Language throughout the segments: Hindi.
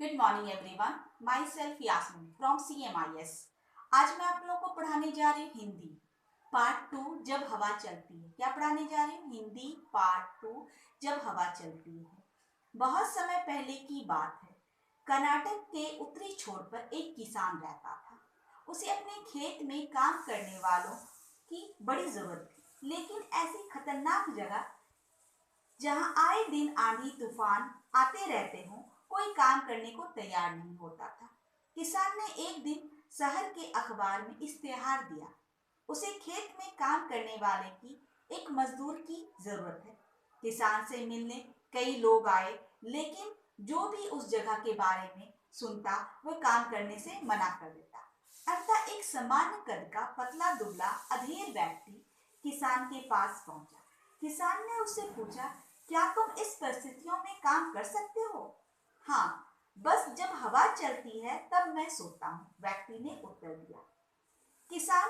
Good morning everyone, myself Yasmin from CMIS। आज मैं आप लोगों को पढ़ाने जा रही हूँ हिंदी पार्ट 2 जब हवा चलती है। क्या पढ़ाने जा रही हूँ? हिंदी पार्ट 2 जब हवा चलती है। बहुत समय पहले की बात है। कर्नाटक के उत्तरी छोर पर एक किसान रहता था। उसे अपने खेत में काम करने वालों की बड़ी जरूरत थी, लेकिन ऐसी खतरनाक जगह जहां आए दिन आंधी तूफान आते रहते हों, कोई काम करने को तैयार नहीं होता था। किसान ने एक दिन शहर के अखबार में इश्तेहार दिया। उसे खेत में काम करने वाले की एक मजदूर की जरूरत है। किसान से मिलने कई लोग आए, लेकिन जो भी उस जगह के बारे में सुनता वह काम करने से मना कर देता। अतः एक सामान्य कद का पतला दुबला अधेड़ व्यक्ति किसान के पास पहुंचा। किसान ने उससे पूछा, क्या तुम इस परिस्थितियों में काम कर सकते हो? हाँ, बस जब हवा चलती है तब मैं सोता हूँ, व्यक्ति ने उत्तर दिया। किसान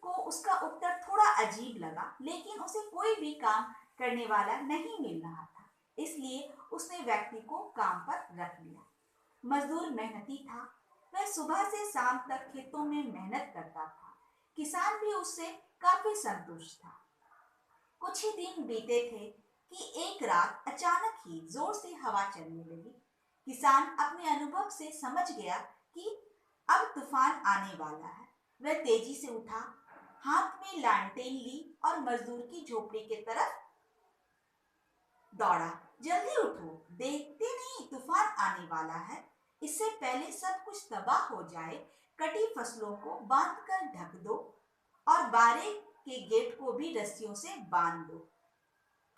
को उसका उत्तर थोड़ा अजीब लगा, लेकिन उसे कोई भी काम करने वाला नहीं मिल रहा था, इसलिए उसने व्यक्ति को काम पर रख लिया। मजदूर मेहनती था। वह सुबह से शाम तक खेतों में मेहनत करता था। किसान भी उससे काफी संतुष्ट था। कुछ ही दिन बीते थे कि एक रात अचानक ही जोर से हवा चलने लगी। किसान अपने अनुभव से समझ गया कि अब तूफान आने वाला है। वह तेजी से उठा, हाथ में लालटेन ली और मजदूर की झोपड़ी की तरफ दौड़ा। जल्दी उठो, देखते नहीं तूफान आने वाला है। इससे पहले सब कुछ तबाह हो जाए, कटी फसलों को बांधकर ढक दो और बारे के गेट को भी रस्सियों से बांध दो।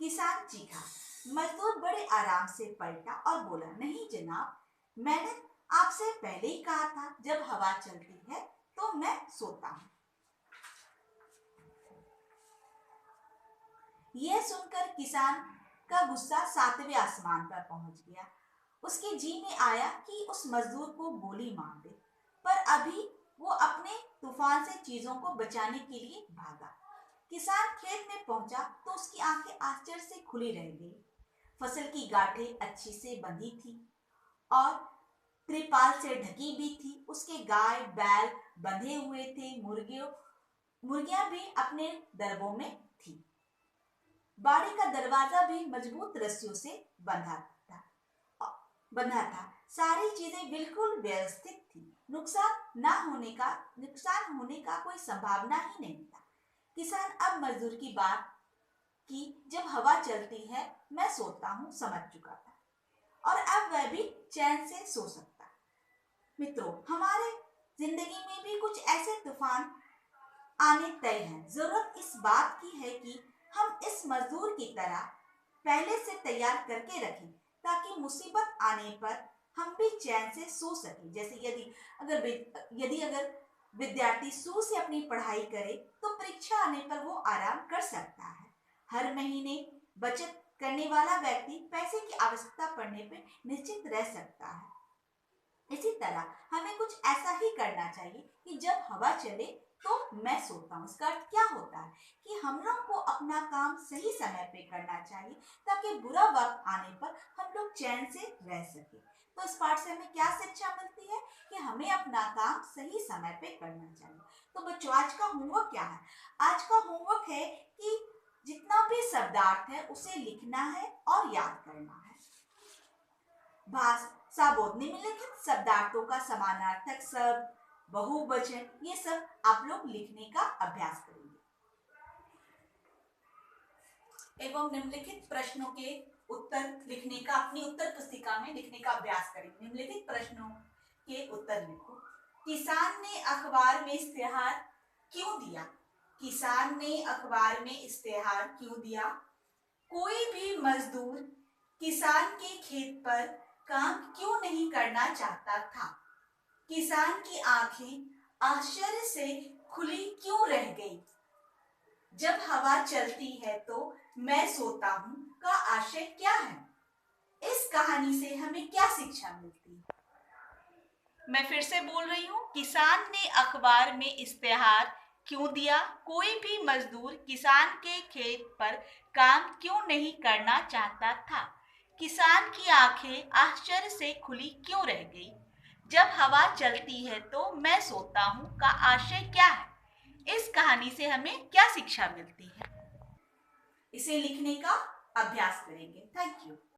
किसान चीखा। मजदूर बड़े आराम से पलटा और बोला, नहीं जनाब, मैंने आपसे पहले ही कहा था जब हवा चलती है तो मैं सोता हूँ। यह सुनकर किसान का गुस्सा 7वें आसमान पर पहुंच गया। उसके जी में आया कि उस मजदूर को गोली मार दे, पर अभी वो अपने तूफान से चीजों को बचाने के लिए भागा। किसान खेत में पहुंचा तो उसकी आंखें आश्चर्य से खुली रह गई। फसल की गांठें अच्छी से बंधी थी और त्रिपाल से ढकी भी थी। उसके गाय बैल बंधे हुए थे। मुर्गियां भी अपने दरबों में थी। बाड़ी का दरवाजा भी मजबूत रस्सियों से बंधा था। सारी चीजें बिल्कुल व्यवस्थित थी। नुकसान होने का कोई संभावना ही नहीं था। किसान अब मजदूर की बात की जब हवा चलती है मैं सोता हूँ समझ चुका था, और अब वह भी चैन से सो सकता। मित्रों, हमारे जिंदगी में भी कुछ ऐसे तूफान आने तय हैं। जरूरत इस बात की है कि हम इस मजदूर की तरह पहले से तैयार करके रखें, ताकि मुसीबत आने पर हम भी चैन से सो सकें। जैसे यदि अगर विद्यार्थी सो से अपनी पढ़ाई करे तो परीक्षा आने पर वो आराम कर सकता है। हर महीने बचत करने वाला व्यक्ति पैसे की आवश्यकता पड़ने पर निश्चित रह सकता है। इसी तरह हमें कुछ ऐसा ही करना चाहिए कि जब हवा चले तो मैं सोता हूँ। इसका अर्थ क्या होता है कि हम लोग को अपना काम सही समय पे करना चाहिए, ताकि बुरा वक्त आने पर हम लोग चैन से रह सके। तो इस पाठ से हमें क्या शिक्षा मिलती है कि हमें अपना काम सही समय पे करना चाहिए। तो बच्चों, आज का होमवर्क क्या है? आज का होमवर्क है कि जितना भी शब्दार्थ है उसे लिखना है और याद करना है। भाषा बोधनी में लिखित शब्दार्थों का समानार्थक शब्द, बहुवचन, ये सब आप लोग लिखने का अभ्यास करेंगे एवं निम्नलिखित प्रश्नों के उत्तर लिखने का अपनी उत्तर पुस्तिका में लिखने का अभ्यास करेंगे। निम्नलिखित प्रश्नों के उत्तर लिखो। किसान ने अखबार में इश्तेहार क्यों दिया? किसान ने अखबार में इश्तेहार क्यों दिया? कोई भी मजदूर किसान के खेत पर काम क्यों नहीं करना चाहता था? किसान की आंखें आश्चर्य से खुली क्यों रह गई? जब हवा चलती है तो मैं सोता हूँ का आशय क्या है? इस कहानी से हमें क्या शिक्षा मिलती है? मैं फिर से बोल रही हूँ। किसान ने अखबार में इश्तेहार क्यों दिया? कोई भी मजदूर किसान के खेत पर काम क्यों नहीं करना चाहता था? किसान की आंखें आश्चर्य से खुली क्यों रह गई? जब हवा चलती है तो मैं सोता हूँ का आशय क्या है? इस कहानी से हमें क्या शिक्षा मिलती है? इसे लिखने का अभ्यास करेंगे। Thank you.